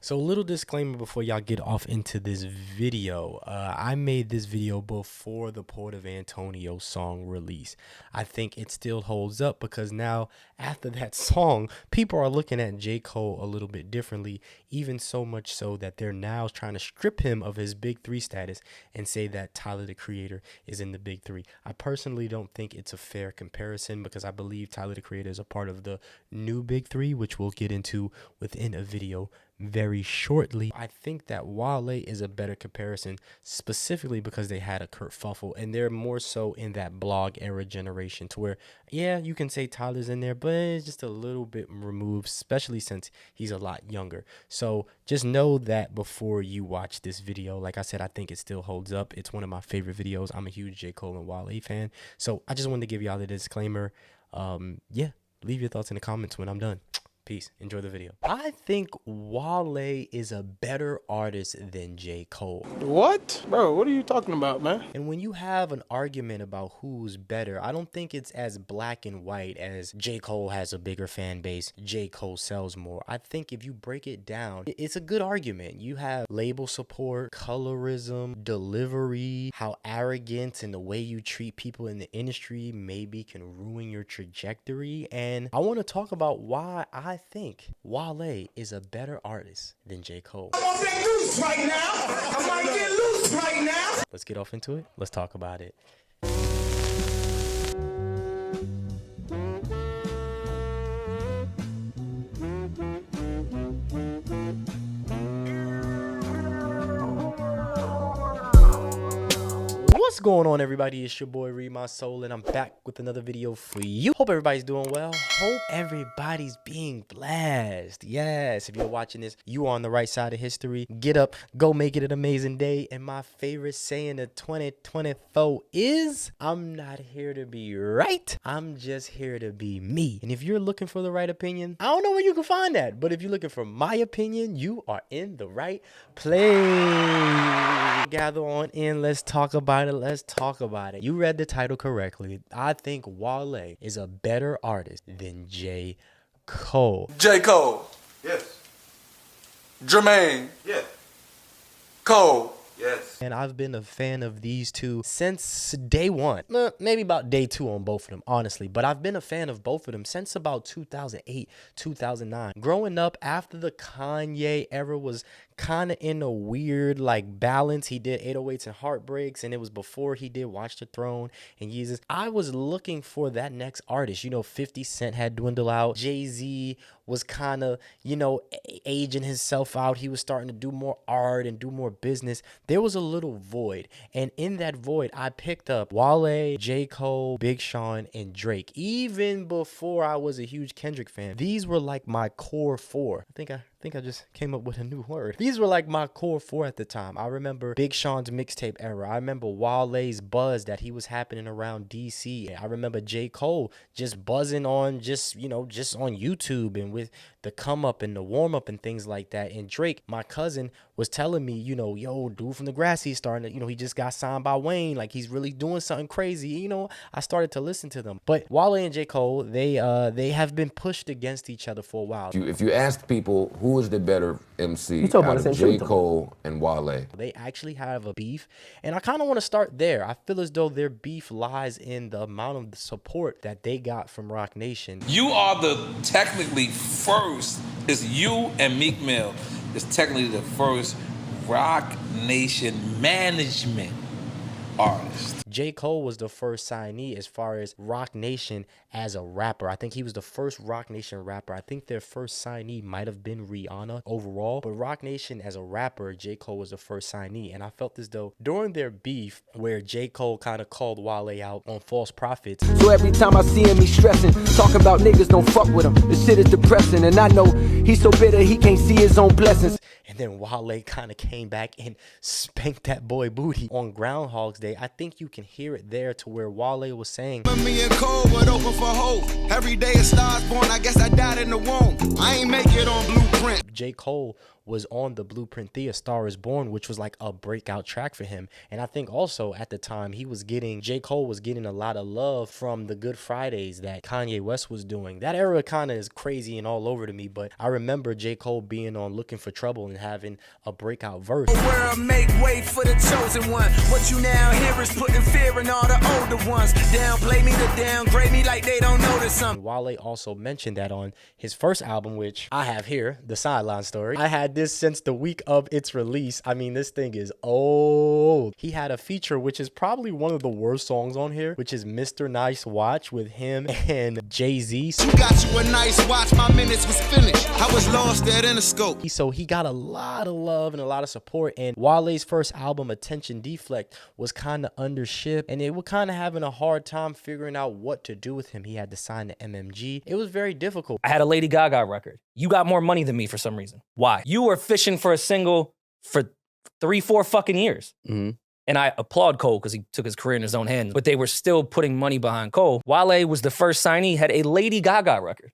So a little disclaimer before y'all get off into this video. I made this video before the Port of Antonio song release. I think it still holds up because now after that song, people are looking at J. Cole a little bit differently, even so much so that they're now trying to strip him of his big three status and say that Tyler the Creator is in the big three. I personally don't think it's a fair comparison because I believe Tyler the Creator is a part of the new big three, which we'll get into within a video very shortly. I think that Wale is a better comparison specifically because they had a kerfuffle and they're more so in that blog era generation to where, yeah, you can say Tyler's in there, but it's just a little bit removed, especially since he's a lot younger. So just know that before you watch this video. Like I said, I think it still holds up. It's one of my favorite videos. I'm a huge J. Cole and Wale fan. So I just wanted to give y'all the disclaimer. Yeah, leave your thoughts in the comments when I'm done. Peace. Enjoy the video. I think Wale is a better artist than J. Cole. What? Bro, what are you talking about, man? And when you have an argument about who's better, I don't think it's as black and white as J. Cole has a bigger fan base, J. Cole sells more. I think if you break it down, it's a good argument. You have label support, colorism, delivery, how arrogance and the way you treat people in the industry maybe can ruin your trajectory. And I want to talk about why I think Wale is a better artist than J. Cole. I'm gonna get loose right now. I might get loose right now. Let's get off into it. Let's talk about it. What's going on, everybody? It's your boy ReedMySole, and I'm back with another video for you. Hope everybody's doing well. Hope everybody's being blessed. Yes, if you're watching this, you are on the right side of history. Get up, go make it an amazing day. And my favorite saying of 2024 is, I'm not here to be right. I'm just here to be me. And if you're looking for the right opinion, I don't know where you can find that. But if you're looking for my opinion, you are in the right place. Gather on in. Let's talk about it. Let's talk about it. You read the title correctly. I think Wale is a better artist than J. Cole. J. Cole. Yes. Jermaine. Yes. Cole. Yes. And I've been a fan of these two since day one. Maybe about day two on both of them, honestly. But I've been a fan of both of them since about 2008, 2009. Growing up after the Kanye era was kind of in a weird like balance. He did 808s and Heartbreaks, and it was before he did Watch the Throne and Yeezus. I was looking for that next artist. You know, 50 Cent had dwindled out. Jay-Z was kind of, you know, aging himself out. He was starting to do more art and do more business. There was a little void, and in that void, I picked up Wale, J. Cole, Big Sean, and Drake. Even before I was a huge Kendrick fan, these were like my core four. I think I just came up with a new word. These were like my core four at the time. I remember Big Sean's mixtape era. I remember Wale's buzz that he was happening around DC. I remember J. Cole just buzzing on just on YouTube and with the come up and the warm up and things like that. And Drake, my cousin, was telling me, you know, yo, dude from the grass, he's starting to, you know, he just got signed by Wayne. Like, he's really doing something crazy. You know, I started to listen to them. But Wale and J. Cole, they have been pushed against each other for a while. If you ask people who is the better MC talking out about the of same J. shit, Cole and Wale, they actually have a beef, and I kind of want to start there. I feel as though their beef lies in the amount of support that they got from Roc Nation. You are the technically first. It's you and Meek Mill. It's technically the first Roc Nation management artist. J. Cole was the first signee as far as Roc Nation as a rapper. I think he was the first Roc Nation rapper. I think their first signee might have been Rihanna overall, but Roc Nation as a rapper, J. Cole was the first signee. And I felt as though during their beef where J. Cole kind of called Wale out on false prophets. So every time I see him, he's stressing, talking about niggas don't fuck with him. This shit is depressing, and I know he's so bitter he can't see his own blessings. And then Wale kind of came back and spanked that boy booty on Groundhog's Day. I think you can hear it there to where Wale was saying, Me and Cole would open for hope. Every day a star's born. I guess I died in the womb. I ain't make it on Blueprint. J. Cole was on the Blueprint Thea, Star Is Born, which was like a breakout track for him. And I think also at the time J. Cole was getting a lot of love from the Good Fridays that Kanye West was doing. That era kind of is crazy and all over to me, but I remember J. Cole being on Looking for Trouble and having a breakout verse. World make way for the chosen one. What you now hear is putting fear in all the older ones. Downplay me to downgrade me like they don't notice something. Wale also mentioned that on his first album, which I have here, The Sideline Story. I had this since the week of its release. I mean, this thing is old. He had a feature, which is probably one of the worst songs on here, which is Mr. Nice Watch with him and Jay-Z. You got you a nice watch, my minutes was finished. I was lost at Interscope. So he got a lot of love and a lot of support, and Wale's first album, Attention Deflect, was kind of undershipped, and they were kind of having a hard time figuring out what to do with him. He had to sign to MMG. It was very difficult. I had a Lady Gaga record. You got more money than me for some reason. Why? You were fishing for a single for 3-4 fucking years. Mm-hmm. And I applaud Cole because he took his career in his own hands, but they were still putting money behind Cole. Wale was the first signee, had a Lady Gaga record.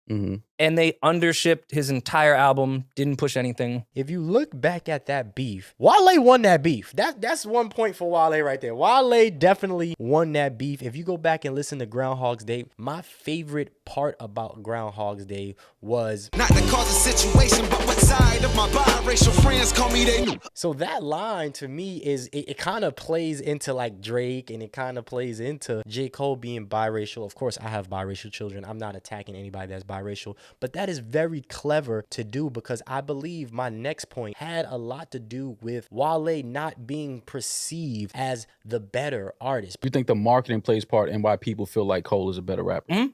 Mm-hmm. And they undershipped his entire album, didn't push anything. If you look back at that beef, Wale won that beef. That's 1 point for Wale right there. Wale definitely won that beef. If you go back and listen to Groundhog's Day, my favorite part about Groundhog's Day was Not to cause a situation, but what side of my biracial friends call me they knew. so that line to me is it kind of plays into like Drake, and it kind of plays into J. Cole being biracial. Of course, I have biracial children. I'm not attacking anybody that's biracial, but that is very clever to do, because I believe my next point had a lot to do with Wale not being perceived as the better artist. You think the marketing plays part in why people feel like Cole is a better rapper? Mm-hmm.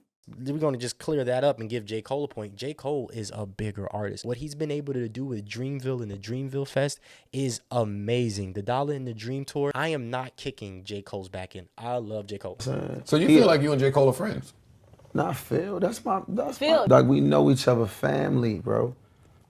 We're going to just clear that up and give J. Cole a point. J. Cole is a bigger artist. What he's been able to do with Dreamville and the Dreamville Fest is amazing. The Dollar in the Dream Tour, I am not kicking J. Cole's back in. I love J. Cole. So you feel like you and J. Cole are friends? Not Phil. That's Phil. like we know each other family, bro.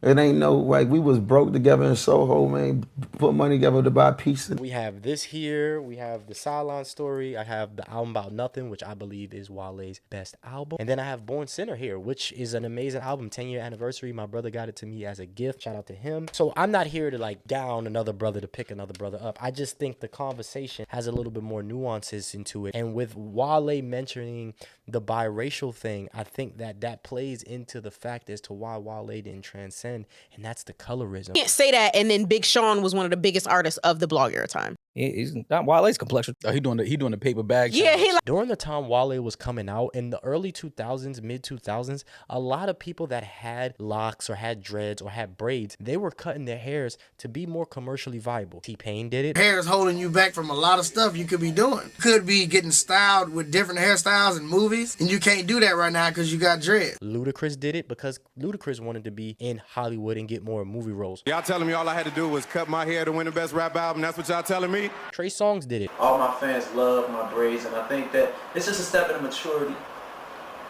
It ain't no, like, we was broke together in Soho, man, put money together to buy pieces. We have this here. We have the Sideline Story. I have the album About Nothing, which I believe is Wale's best album. And then I have Born Sinner here, which is an amazing album. 10-year anniversary. My brother got it to me as a gift. Shout out to him. So I'm not here to like down another brother to pick another brother up. I just think the conversation has a little bit more nuances into it. And with Wale mentioning the biracial thing, I think that plays into the fact as to why Wale didn't transcend, and that's the colorism. You can't say that, and then Big Sean was one of the biggest artists of the blog era time. He's not Wale's complexion. He doing the paper bag. Yeah, he like During the time Wale was coming out in the early 2000s, mid 2000s, a lot of people that had locks or had dreads or had braids, they were cutting their hairs to be more commercially viable. T-Pain did it. Hair is holding you back from a lot of stuff you could be doing. Could be getting styled with different hairstyles in movies, and you can't do that right now because you got dreads. Ludacris did it because Ludacris wanted to be in Hollywood and get more movie roles. Y'all telling me all I had to do was cut my hair to win the best rap album? That's what y'all telling me? Trey Songz did it. All my fans love my braids, and I think that it's just a step in maturity,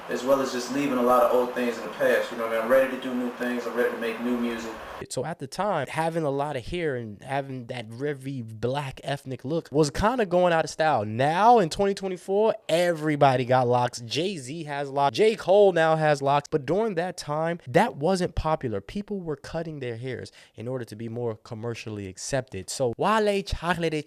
as well as just leaving a lot of old things in the past. You know what I mean? I'm ready to do new things. I'm ready to make new music. So at the time, having a lot of hair and having that very black ethnic look was kind of going out of style. Now in 2024, everybody got locks. Jay-Z has locks. J. Cole now has locks. But during that time, that wasn't popular. People were cutting their hairs in order to be more commercially accepted. So Wale chocolate.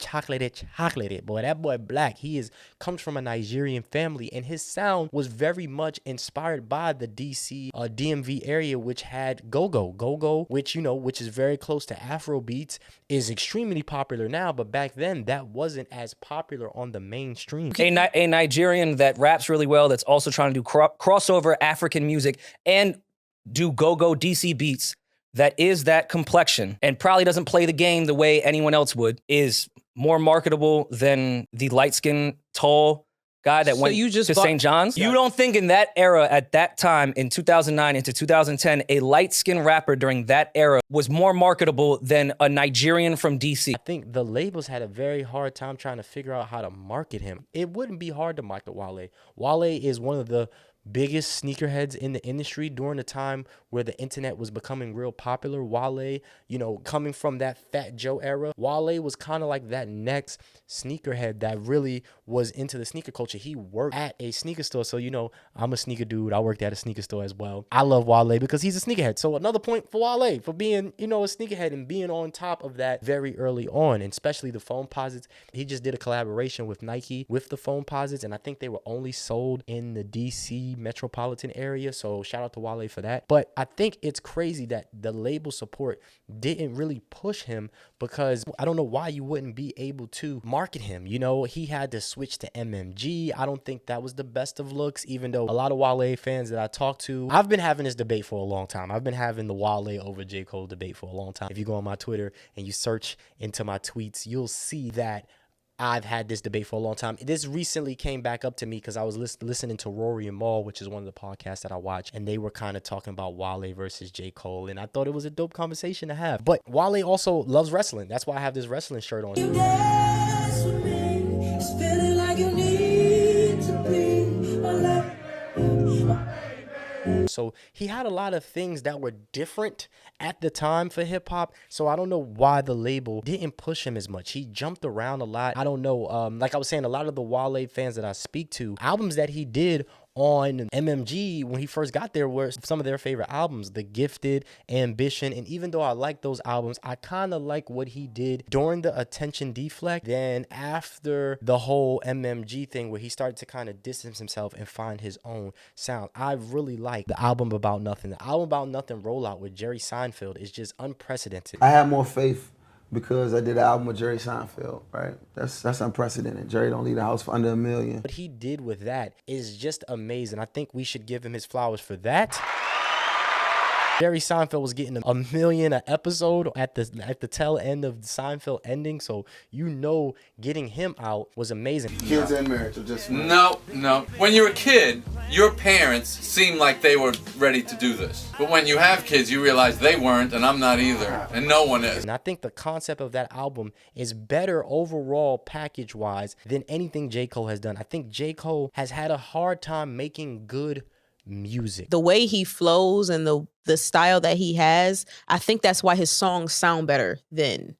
Boy, that boy black. He comes from a Nigerian family, and his sound was very much inspired by the DC DMV area, which had go-go, which is very close to Afro beats, is extremely popular now, but back then that wasn't as popular on the mainstream. A Nigerian that raps really well, that's also trying to do crossover African music and do go-go DC beats, that is that complexion and probably doesn't play the game the way anyone else would, is more marketable than the light-skinned, tall guy that went to St. John's. You don't think in that era, at that time, in 2009 into 2010, a light-skinned rapper during that era was more marketable than a Nigerian from DC? I think the labels had a very hard time trying to figure out how to market him. It wouldn't be hard to market Wale. Wale is one of the biggest sneakerheads in the industry during the time where the internet was becoming real popular. Wale, you know, coming from that Fat Joe era, Wale was kind of like that next sneakerhead that really was into the sneaker culture. He worked at a sneaker store. So, you know, I'm a sneaker dude. I worked at a sneaker store as well. I love Wale because he's a sneakerhead. So another point for Wale for being, you know, a sneakerhead and being on top of that very early on, and especially the foam posits. He just did a collaboration with Nike with the foam posits, and I think they were only sold in the DC metropolitan area. So shout out to Wale for that. But I think it's crazy that the label support didn't really push him, because I don't know why you wouldn't be able to market him. You know, he had to switch to MMG. I don't think that was the best of looks, even though a lot of Wale fans that I talk to, I've been having this debate for a long time. I've been having the Wale over J. Cole debate for a long time. If you go on my Twitter and you search into my tweets, you'll see that I've had this debate for a long time. This recently came back up to me because I was listening to Rory and Maul, which is one of the podcasts that I watch, and they were kind of talking about Wale versus J. Cole, and I thought it was a dope conversation to have. But Wale also loves wrestling. That's why I have this wrestling shirt on. So he had a lot of things that were different at the time for hip hop. So I don't know why the label didn't push him as much. He jumped around a lot. I don't know. Like I was saying, a lot of the Wale fans that I speak to, albums that he did on MMG when he first got there were some of their favorite albums, The Gifted, Ambition. And even though I like those albums, I kind of like what he did during the Attention Deflect. Then after the whole MMG thing where he started to kind of distance himself and find his own sound, I really like the album About Nothing. The album About Nothing rollout with Jerry Seinfeld is just unprecedented. I had more faith because I did an album with Jerry Seinfeld, right? That's unprecedented. Jerry don't leave the house for under $1 million. What he did with that is just amazing. I think we should give him his flowers for that. Jerry Seinfeld was getting $1 million an episode at the tail end of the Seinfeld ending, so you know getting him out was amazing. Kids and marriage are just No. When you're a kid, your parents seem like they were ready to do this. But when you have kids, you realize they weren't, and I'm not either, and no one is. And I think the concept of that album is better overall package-wise than anything J. Cole has done. I think J. Cole has had a hard time making good music. The way he flows and the style that he has, I think that's why his songs sound better than.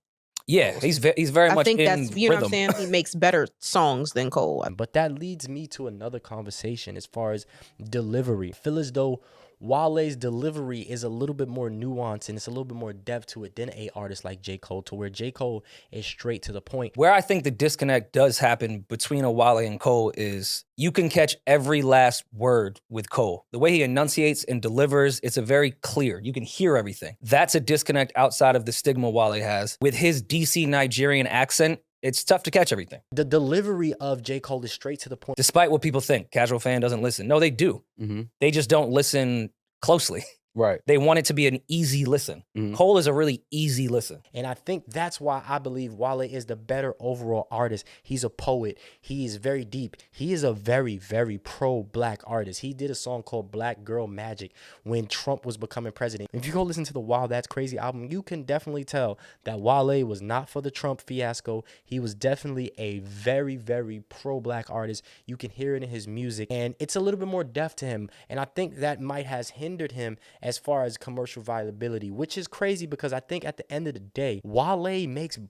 Yeah, he's very much in that's, you know rhythm. what I'm saying? He makes better songs than Cole. But that leads me to another conversation as far as delivery. I feel as though Wale's delivery is a little bit more nuanced and it's a little bit more depth to it than a artist like J. Cole, to where J. Cole is straight to the point. Where I think the disconnect does happen between a Wale and Cole is you can catch every last word with Cole. The way he enunciates and delivers, it's a very clear. You can hear everything. That's a disconnect outside of the stigma Wale has. With his DC Nigerian accent, it's tough to catch everything. The delivery of J. Cole is straight to the point. Despite what people think, casual fan doesn't listen. No, they do. Mm-hmm. They just don't listen closely. Right. They want it to be an easy listen. Mm-hmm. Cole is a really easy listen. And I think that's why I believe Wale is the better overall artist. He's a poet. He is very deep. He is a very, very pro-black artist. He did a song called Black Girl Magic when Trump was becoming president. If you go listen to the Wow That's Crazy album, you can definitely tell that Wale was not for the Trump fiasco. He was definitely a very, very pro-black artist. You can hear it in his music, and it's a little bit more depth to him. And I think that might has hindered him as far as commercial viability, which is crazy because I think at the end of the day, Wale makes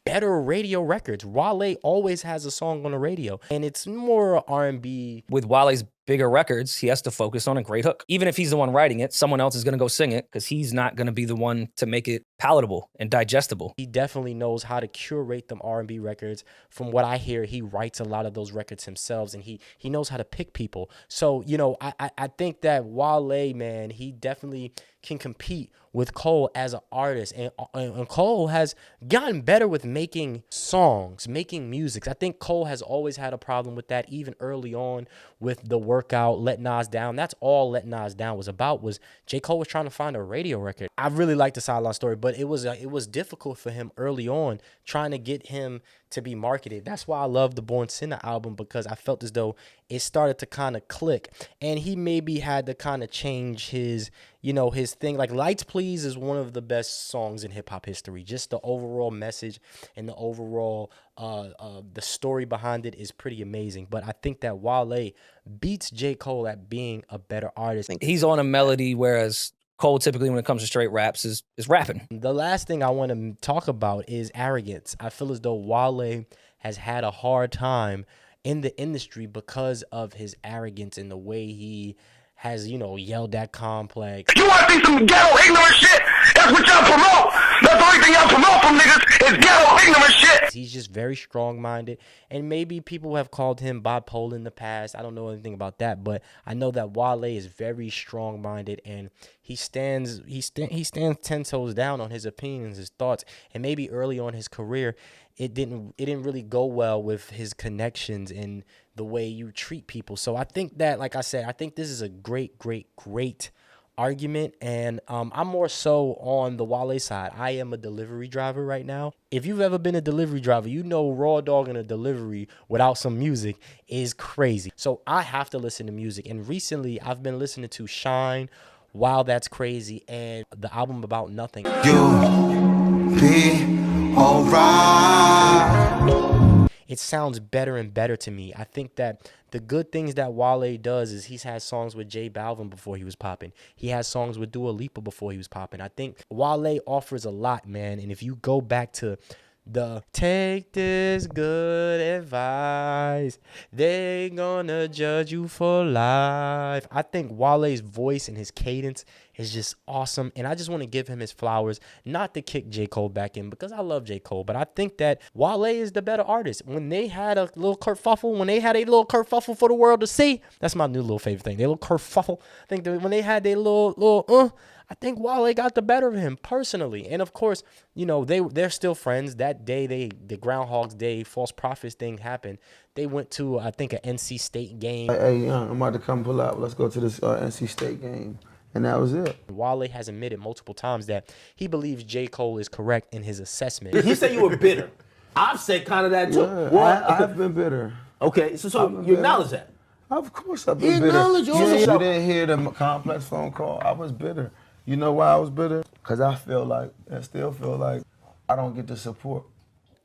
better radio records. Wale always has a song on the radio, and it's more R&B. With Wale's bigger records, he has to focus on a great hook. Even if he's the one writing it, someone else is going to go sing it because he's not going to be the one to make it palatable and digestible. He definitely knows how to curate them R&B records. From what I hear, he writes a lot of those records himself, and he knows how to pick people. So, you know, I think that Wale, man, he definitely can compete with Cole as an artist. And Cole has gotten better with making songs, making music. I think Cole has always had a problem with that, even early on with the Workout, Let Nas Down. That's all Let Nas Down was about, was J. Cole was trying to find a radio record. I really like the Sideline Story, but it was difficult for him early on trying to get him to be marketed. That's why I love the Born Sinner album, because I felt as though it started to kind of click, and he maybe had to kind of change his you know, his thing, like Lights Please is one of the best songs in hip hop history. Just the overall message and the overall the story behind it is pretty amazing. But I think that Wale beats J. Cole at being a better artist. He's on a melody, whereas Cole typically when it comes to straight raps is rapping. The last thing I want to talk about is Arrogance. I feel as though Wale has had a hard time in the industry because of his arrogance and the way he has, you know, yelled at Complex. You want to see some ghetto ignorant shit? That's what y'all promote. That's the only thing y'all promote from niggas is ghetto ignorant shit. He's just very strong-minded, and maybe people have called him bipolar in the past. I don't know anything about that, but I know that Wale is very strong-minded, and he stands 10 toes down on his opinions, his thoughts, and maybe early on in his career, it didn't really go well with his connections and the way you treat people. So I think that, like I said, I think this is a great argument, and I'm more so on the Wale side. I am a delivery driver right now. If you've ever been a delivery driver, you know raw dog in a delivery without some music is crazy. So I have to listen to music, and recently I've been listening to Shine, Wow That's Crazy, and the album About Nothing. You be alright. It sounds better and better to me. I think that the good things that Wale does is he's had songs with J Balvin before he was popping. He has songs with Dua Lipa before he was popping. I think Wale offers a lot, man. And if you go back to the take this good advice, they gonna judge you for life. I think Wale's voice and his cadence is just awesome, and I just want to give him his flowers, not to kick J. Cole back in, because I love J. Cole, but I think that Wale is the better artist. When they had a little kerfuffle for the world to see, that's my new little favorite thing, their little kerfuffle. I think that when they had their I think Wale got the better of him personally. And of course, you know, they're still friends. That day, the Groundhog's Day false prophets thing happened. They went to, I think, an NC State game. Hey, young, I'm about to come pull out. Let's go to this NC State game. And that was it. Wale has admitted multiple times that he believes J. Cole is correct in his assessment. He said you were bitter. I've said kind of that too. Yeah, Well, I've been bitter. Okay, so you acknowledge that? Of course I've been bitter. You didn't hear the Complex phone call. I was bitter. You know why I was bitter? Because I still feel like I don't get the support.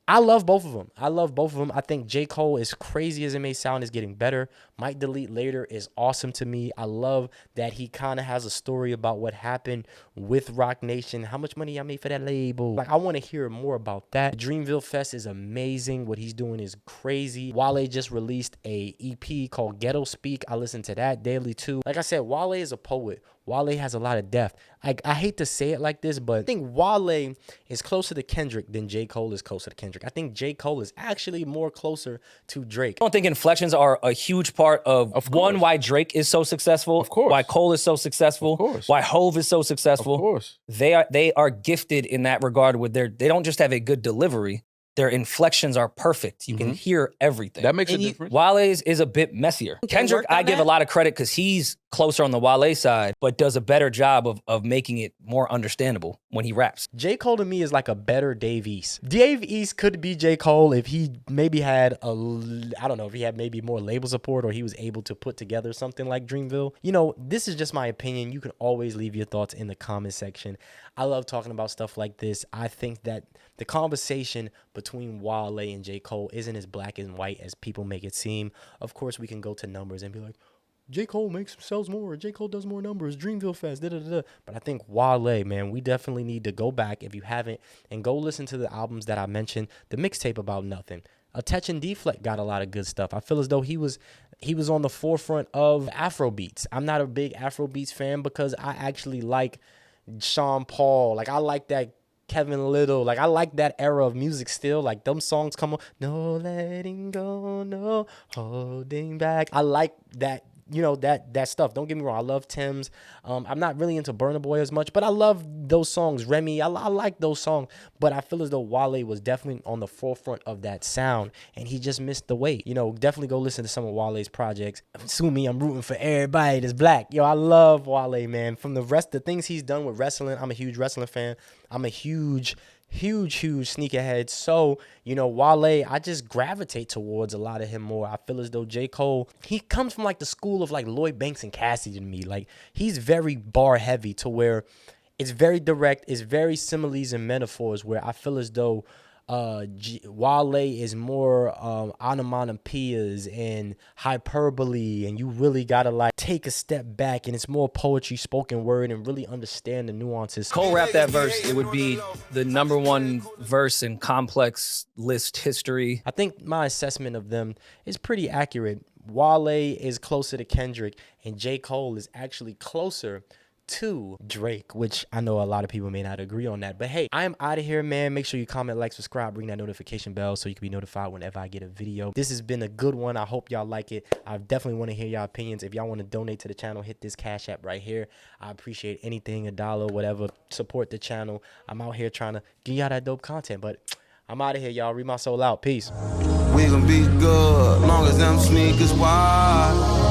I love both of them. I think J. Cole, as crazy as it may sound, is getting better. Might Delete Later is awesome to me. I love that he kind of has a story about what happened with Rock Nation, how much money I made for that label. Like, I want to hear more about that. Dreamville Fest is amazing. What he's doing is crazy. Wale just released a EP called Ghetto Speak. I listen to that daily too. Like I said, Wale is a poet. Wale has a lot of depth. I hate to say it like this, but I think Wale is closer to Kendrick than J. Cole is closer to Kendrick. I think J. Cole is actually more closer to Drake. I don't think inflections are a huge part of one, why Drake is so successful, of course, why Cole is so successful, of course, why Hove is so successful. Of course. They are gifted in that regard with they don't just have a good delivery. Their inflections are perfect. You can hear everything. That makes a difference. Wale's is a bit messier. Kendrick, I give a lot of credit because he's closer on the Wale side, but does a better job of making it more understandable when he raps. J. Cole to me is like a better Dave East. Dave East could be J. Cole if he maybe had if he had maybe more label support or he was able to put together something like Dreamville. You know, this is just my opinion. You can always leave your thoughts in the comment section. I love talking about stuff like this. I think that the conversation between Wale and J. Cole isn't as black and white as people make it seem. Of course, we can go to numbers and be like, J. Cole sells more, J. Cole does more numbers, Dreamville Fest, da-da-da-da. But I think Wale, man, we definitely need to go back, if you haven't, and go listen to the albums that I mentioned, the mixtape About Nothing. Attach and Deflect got a lot of good stuff. I feel as though he was on the forefront of Afrobeats. I'm not a big Afrobeats fan because I actually like Sean Paul. Like, I like that Kevin Little. Like, I like that era of music still. Like, them songs come on. No letting go, no holding back. I like that, you know, that stuff. Don't get me wrong. I love Tim's. I'm not really into Burna Boy as much, but I love those songs. Remy, I like those songs. But I feel as though Wale was definitely on the forefront of that sound, and he just missed the weight. You know, definitely go listen to some of Wale's projects. Sue me, I'm rooting for everybody that's black. Yo, I love Wale, man. From the things he's done with wrestling, I'm a huge wrestling fan. I'm a huge huge sneakerhead. So, you know, Wale, I just gravitate towards a lot of him more. I feel as though J. Cole, he comes from like the school of like Lloyd Banks and Cassidy to me. Like, he's very bar heavy to where it's very direct, it's very similes and metaphors, where I feel as though Wale is more onomatopoeias and hyperbole, and you really gotta like take a step back, and it's more poetry, spoken word, and really understand the nuances. Cole rap that verse, it would be the #1 verse in complex list history. I think my assessment of them is pretty accurate. Wale is closer to Kendrick, and J. Cole is actually closer to Drake, which I know a lot of people may not agree on that. But hey, I am out of here, man. Make sure you comment, like, subscribe, ring that notification bell so you can be notified whenever I get a video. This has been a good one. I hope y'all like it. I definitely want to hear y'all opinions. If y'all want to donate to the channel, hit this Cash App right here. I appreciate anything, $1, whatever. Support the channel. I'm out here trying to give y'all that dope content. But I'm out of here, y'all. ReedMySole out. Peace. We gon' be good, long as them sneakers wide.